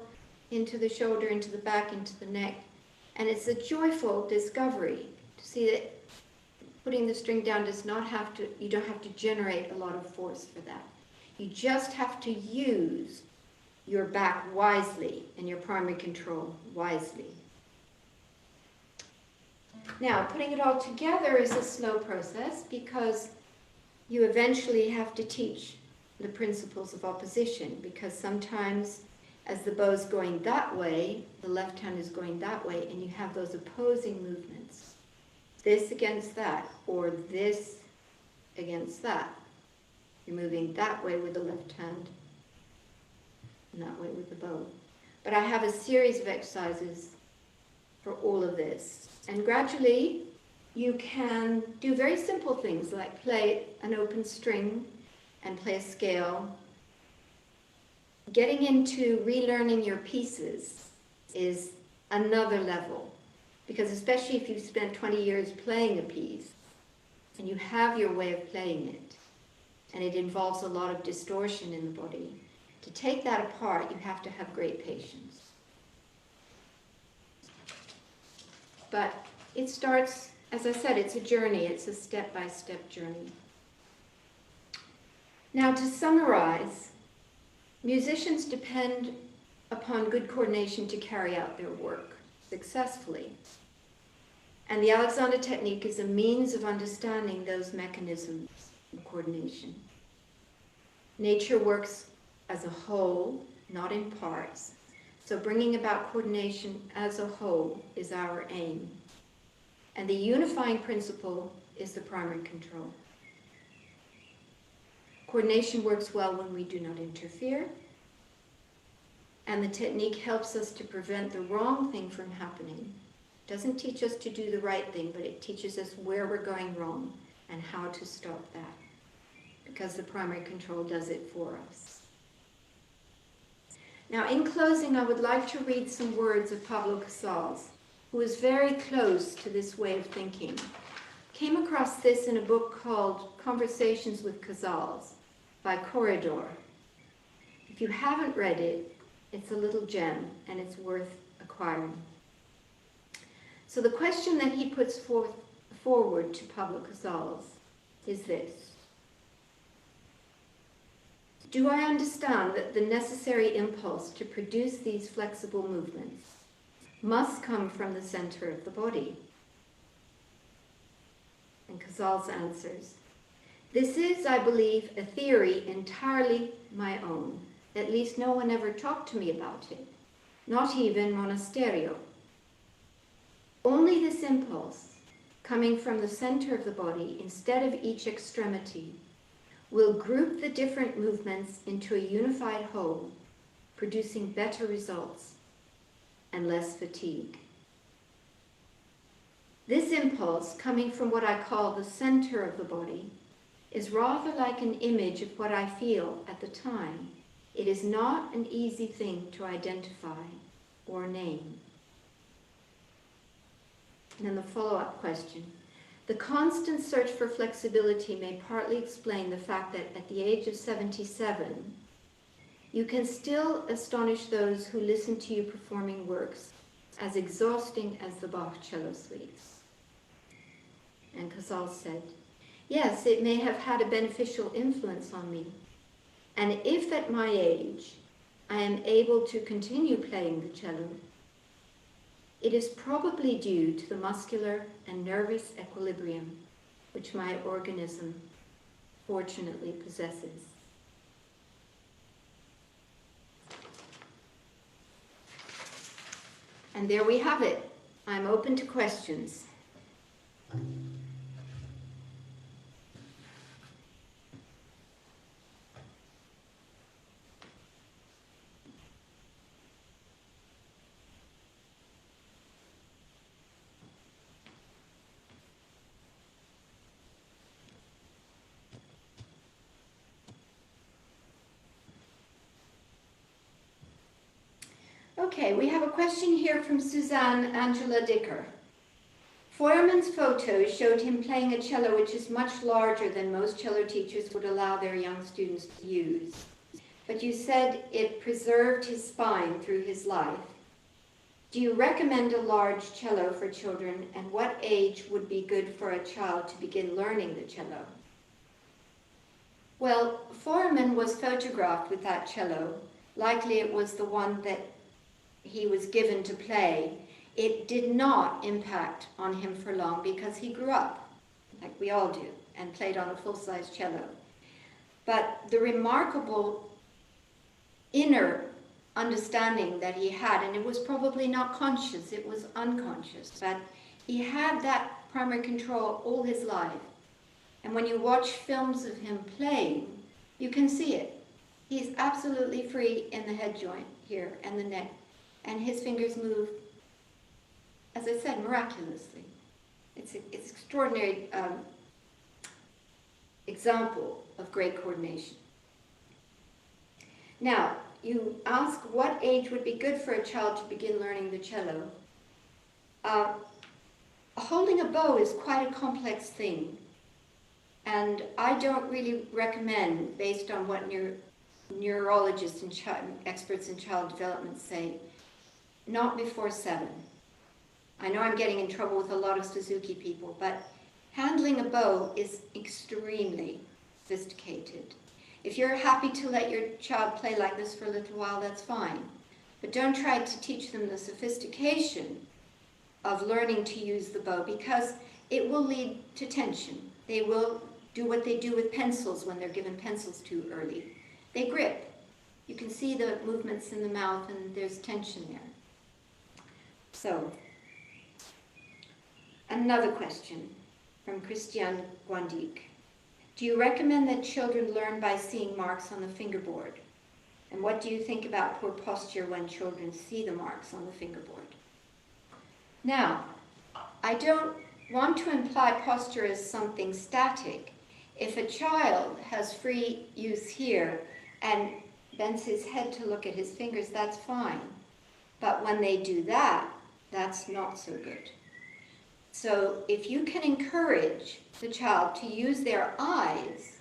into the shoulder, into the back, into the neck. And it's a joyful discovery to see that putting the string down does not have to, you don't have to generate a lot of force for that. You just have to use your back wisely and your primary control wisely. Now, putting it all together is a slow process, because you eventually have to teach the principles of opposition, because sometimes as the bow's going that way, the left hand is going that way, and you have those opposing movements. This against that, or this against that. You're moving that way with the left hand, and that way with the bow. But I have a series of exercises for all of this. And gradually, you can do very simple things like play an open string and play a scale. Getting into relearning your pieces is another level, because especially if you've spent 20 years playing a piece and you have your way of playing it, and it involves a lot of distortion in the body, to take that apart, you have to have great patience. But it starts, as I said, it's a journey. It's a step-by-step journey. Now, to summarize, musicians depend upon good coordination to carry out their work successfully. And the Alexander technique is a means of understanding those mechanisms of coordination. Nature works as a whole, not in parts. So bringing about coordination as a whole is our aim. And the unifying principle is the primary control. Coordination works well when we do not interfere, and the technique helps us to prevent the wrong thing from happening. It doesn't teach us to do the right thing, but it teaches us where we're going wrong and how to stop that, because the primary control does it for us. Now, in closing, I would like to read some words of Pablo Casals, who is very close to this way of thinking. Came across this in a book called Conversations with Casals by Corridor. If you haven't read it, it's a little gem and it's worth acquiring. So the question that he puts forward to Pablo Casals is this: do I understand that the necessary impulse to produce these flexible movements must come from the center of the body? And Casals answers, this is, I believe, a theory entirely my own. At least no one ever talked to me about it, not even Monasterio. Only this impulse, coming from the center of the body instead of each extremity, will group the different movements into a unified whole, producing better results and less fatigue. This impulse, coming from what I call the center of the body, is rather like an image of what I feel at the time. It is not an easy thing to identify or name. And then the follow-up question. The constant search for flexibility may partly explain the fact that at the age of 77, you can still astonish those who listen to you performing works as exhausting as the Bach cello suites. And Casals said, yes, it may have had a beneficial influence on me. And if at my age I am able to continue playing the cello, it is probably due to the muscular and nervous equilibrium which my organism fortunately possesses. And there we have it. I'm open to questions. Okay, we have a question here from Suzanne Angela Dicker. Feuermann's photos showed him playing a cello which is much larger than most cello teachers would allow their young students to use. But you said it preserved his spine through his life. Do you recommend a large cello for children, and what age would be good for a child to begin learning the cello? Well, Feuermann was photographed with that cello. Likely it was the one that he was given to play. It did not impact on him for long because he grew up, like we all do, and played on a full-size cello. But the remarkable inner understanding that he had, and it was probably not conscious, it was unconscious, but he had that primary control all his life. And when you watch films of him playing, you can see it. He's absolutely free in the head joint here and the neck. And his fingers move, as I said, miraculously. It's an extraordinary example of great coordination. Now, you ask what age would be good for a child to begin learning the cello. Holding a bow is quite a complex thing. And I don't really recommend, based on what neurologists and experts in child development say, not before 7. I know I'm getting in trouble with a lot of Suzuki people, but handling a bow is extremely sophisticated. If you're happy to let your child play like this for a little while, that's fine. But don't try to teach them the sophistication of learning to use the bow, because it will lead to tension. They will do what they do with pencils when they're given pencils too early. They grip. You can see the movements in the mouth, and there's tension there. So, another question from Christian Guandic. Do you recommend that children learn by seeing marks on the fingerboard? And what do you think about poor posture when children see the marks on the fingerboard? Now, I don't want to imply posture as something static. If a child has free use here and bends his head to look at his fingers, that's fine. But when they do that, that's not so good. So if you can encourage the child to use their eyes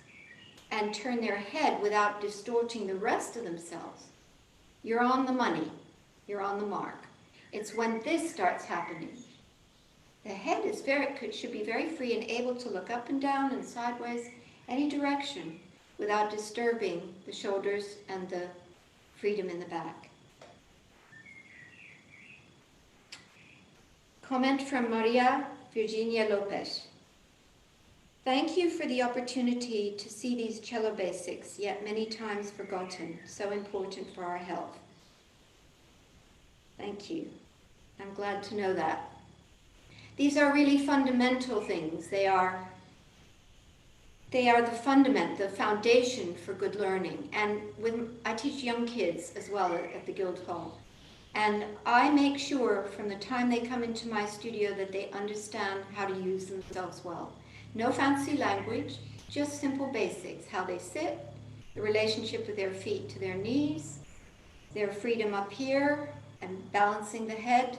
and turn their head without distorting the rest of themselves, you're on the money, you're on the mark. It's when this starts happening. The head is should be very free and able to look up and down and sideways, any direction, without disturbing the shoulders and the freedom in the back. Comment from Maria Virginia Lopez. Thank you for the opportunity to see these cello basics, yet many times forgotten, so important for our health. Thank you. I'm glad to know that. These are really fundamental things. They are the fundament, the foundation for good learning. And when I teach young kids as well at the Guildhall, and I make sure from the time they come into my studio that they understand how to use themselves well. No fancy language, just simple basics. How they sit, the relationship with their feet to their knees, their freedom up here, and balancing the head.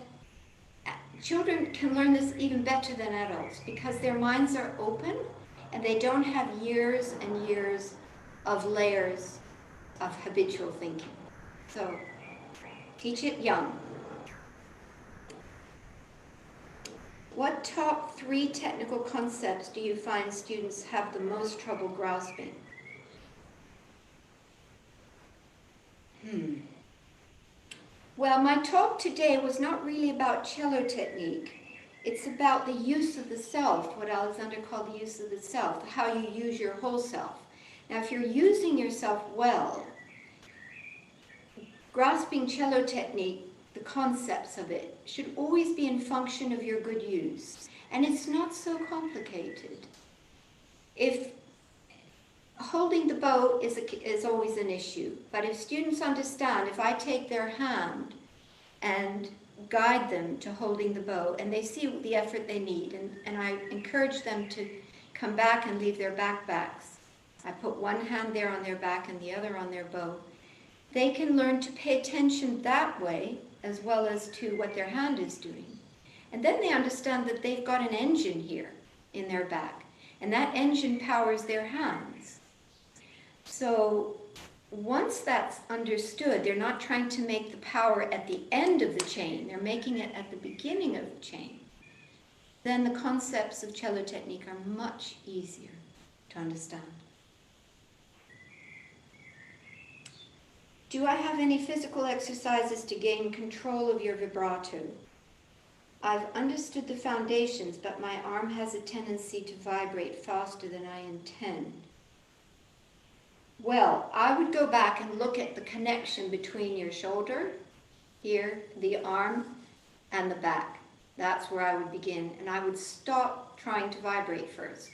Children can learn this even better than adults because their minds are open and they don't have years and years of layers of habitual thinking. So, teach it young. What top 3 technical concepts do you find students have the most trouble grasping? Well, my talk today was not really about cello technique. It's about the use of the self, what Alexander called the use of the self, how you use your whole self. Now, if you're using yourself well, grasping cello technique the concepts of it, should always be in function of your good use. And it's not so complicated. If holding the bow is always an issue, but if students understand, if I take their hand and guide them to holding the bow, and they see the effort they need, and I encourage them to come back and leave their backpacks. I put one hand there on their back and the other on their bow. They can learn to pay attention that way, as well as to what their hand is doing. And then they understand that they've got an engine here in their back, and that engine powers their hands. So once that's understood, they're not trying to make the power at the end of the chain, they're making it at the beginning of the chain. Then the concepts of cello technique are much easier to understand. Do I have any physical exercises to gain control of your vibrato? I've understood the foundations, but my arm has a tendency to vibrate faster than I intend. Well, I would go back and look at the connection between your shoulder, here, the arm, and the back. That's where I would begin. And I would stop trying to vibrate first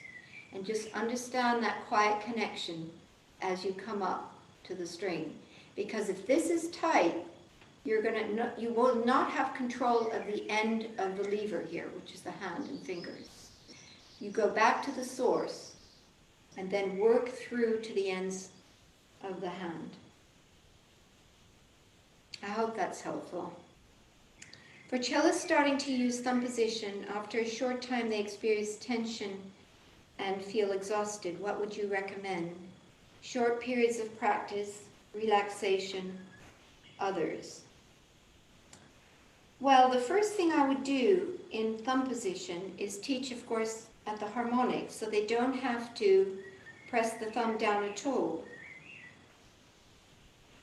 and just understand that quiet connection as you come up to the string. Because if this is tight, you will not have control of the end of the lever here, which is the hand and fingers. You go back to the source and then work through to the ends of the hand. I hope that's helpful. For cellists starting to use thumb position, after a short time they experience tension and feel exhausted, what would you recommend? Short periods of practice, relaxation, others. Well, the first thing I would do in thumb position is teach, of course, at the harmonics, so they don't have to press the thumb down at all.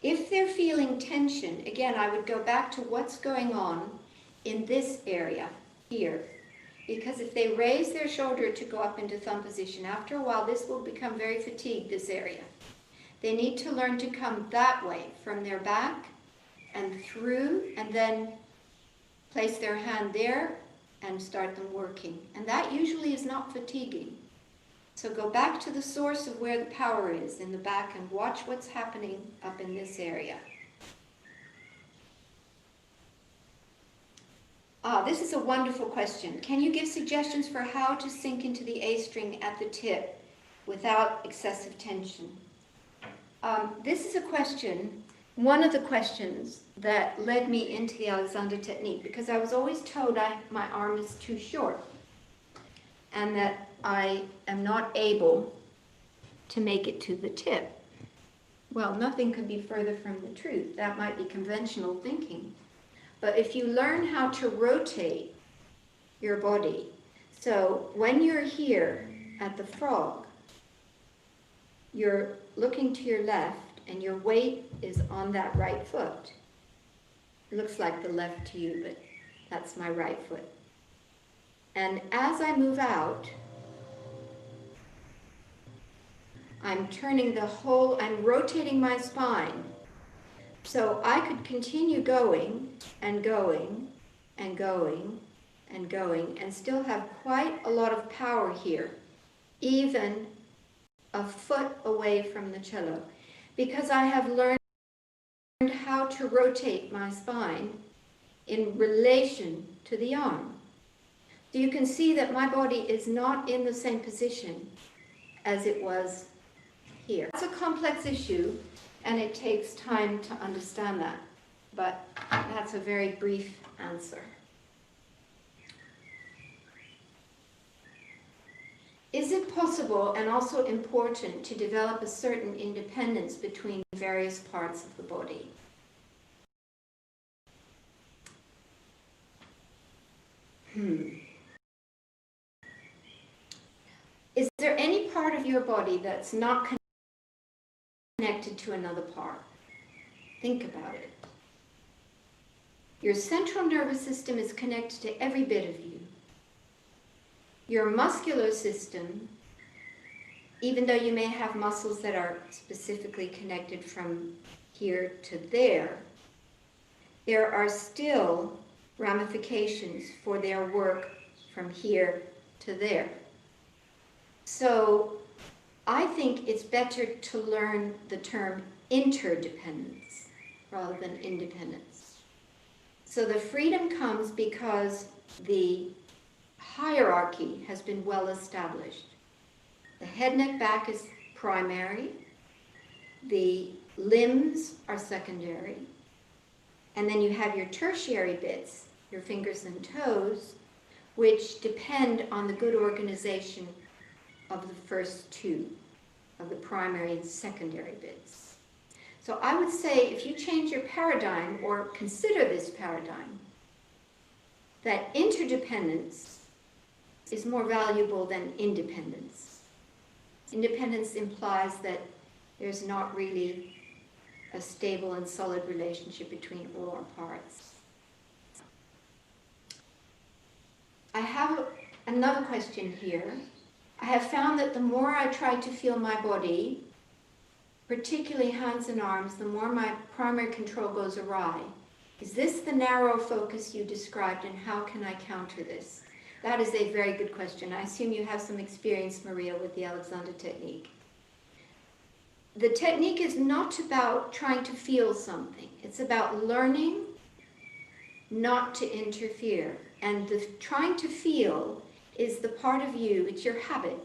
If they're feeling tension, again, I would go back to what's going on in this area here. Because if they raise their shoulder to go up into thumb position, after a while this will become very fatigued, this area. They need to learn to come that way, from their back and through, and then place their hand there and start them working. And that usually is not fatiguing. So go back to the source of where the power is in the back and watch what's happening up in this area. This is a wonderful question. Can you give suggestions for how to sink into the A string at the tip without excessive tension? This is a question, one of the questions that led me into the Alexander technique, because I was always told my arm is too short and that I am not able to make it to the tip. Well, nothing could be further from the truth. That might be conventional thinking. But if you learn how to rotate your body, so when you're here at the frog, you're looking to your left and your weight is on that right foot. It looks like the left to you, but that's my right foot. And as I move out, I'm rotating my spine. So I could continue going and going and going and going and still have quite a lot of power here, even a foot away from the cello, because I have learned how to rotate my spine in relation to the arm. So you can see that my body is not in the same position as it was here. It's a complex issue, and it takes time to understand that, but that's a very brief answer. Is it possible and also important to develop a certain independence between various parts of the body? Is there any part of your body that's not connected to another part? Think about it. Your central nervous system is connected to every bit of you. Your muscular system, even though you may have muscles that are specifically connected from here to there, there are still ramifications for their work from here to there. So I think it's better to learn the term interdependence rather than independence. So the freedom comes because the hierarchy has been well established. The head, neck, back is primary. The limbs are secondary. And then you have your tertiary bits, your fingers and toes, which depend on the good organization of the first two, of the primary and secondary bits. So I would say if you change your paradigm, or consider this paradigm, that interdependence is more valuable than independence. Independence implies that there's not really a stable and solid relationship between all our parts. I have another question here. I have found that the more I try to feel my body, particularly hands and arms, the more my primary control goes awry. Is this the narrow focus you described, and how can I counter this? That is a very good question. I assume you have some experience, Maria, with the Alexander technique. The technique is not about trying to feel something. It's about learning not to interfere. And the trying to feel is the part of you, it's your habit.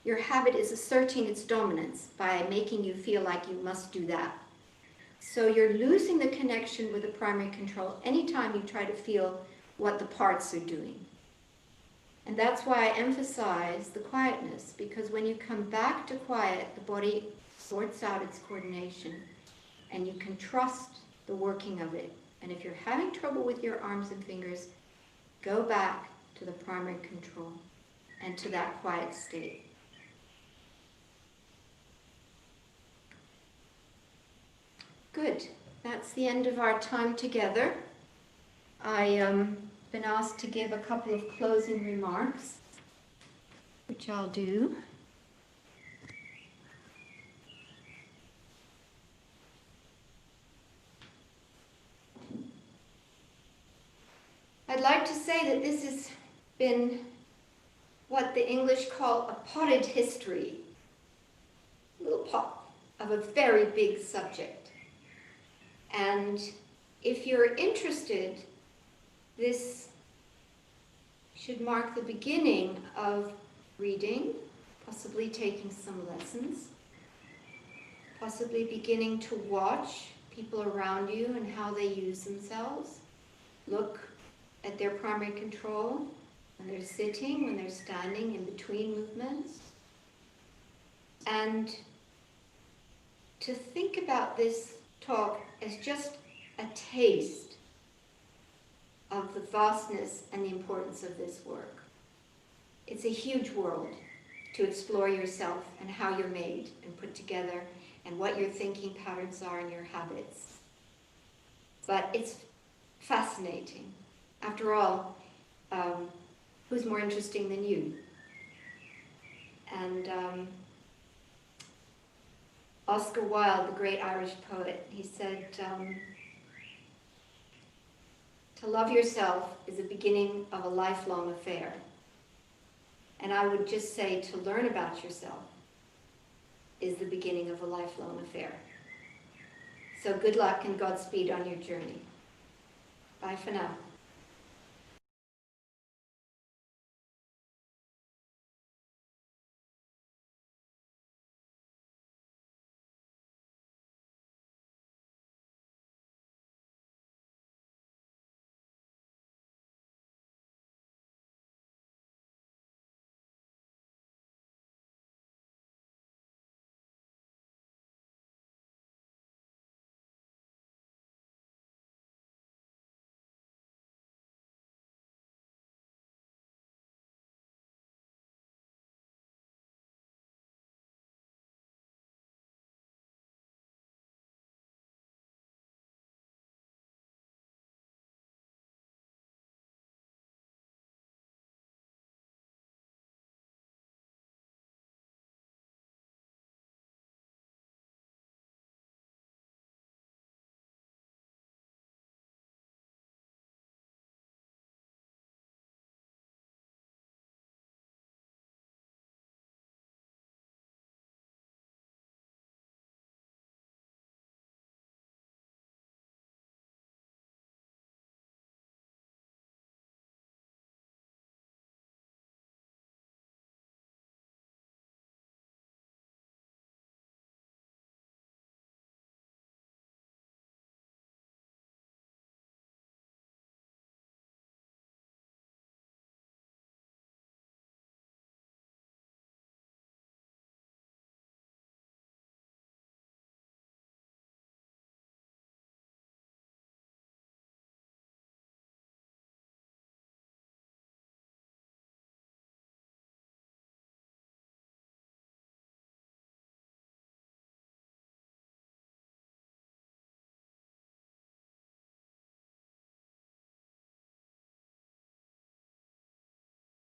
Your habit is asserting its dominance by making you feel like you must do that. So you're losing the connection with the primary control anytime you try to feel what the parts are doing. And that's why I emphasize the quietness, because when you come back to quiet, the body sorts out its coordination, and you can trust the working of it. And if you're having trouble with your arms and fingers, go back to the primary control and to that quiet state. Good. That's the end of our time together. I've been asked to give a couple of closing remarks, which I'll do. I'd like to say that this has been what the English call a potted history, a little pot of a very big subject. And if you're interested, this should mark the beginning of reading, possibly taking some lessons, possibly beginning to watch people around you and how they use themselves. Look at their primary control when they're sitting, when they're standing, in between movements. And to think about this talk as just a taste of the vastness and the importance of this work. It's a huge world to explore yourself and how you're made and put together, and what your thinking patterns are and your habits. But it's fascinating. After all, who's more interesting than you? And Oscar Wilde, the great Irish poet, he said, to love yourself is the beginning of a lifelong affair. And I would just say to learn about yourself is the beginning of a lifelong affair. So good luck and Godspeed on your journey. Bye for now.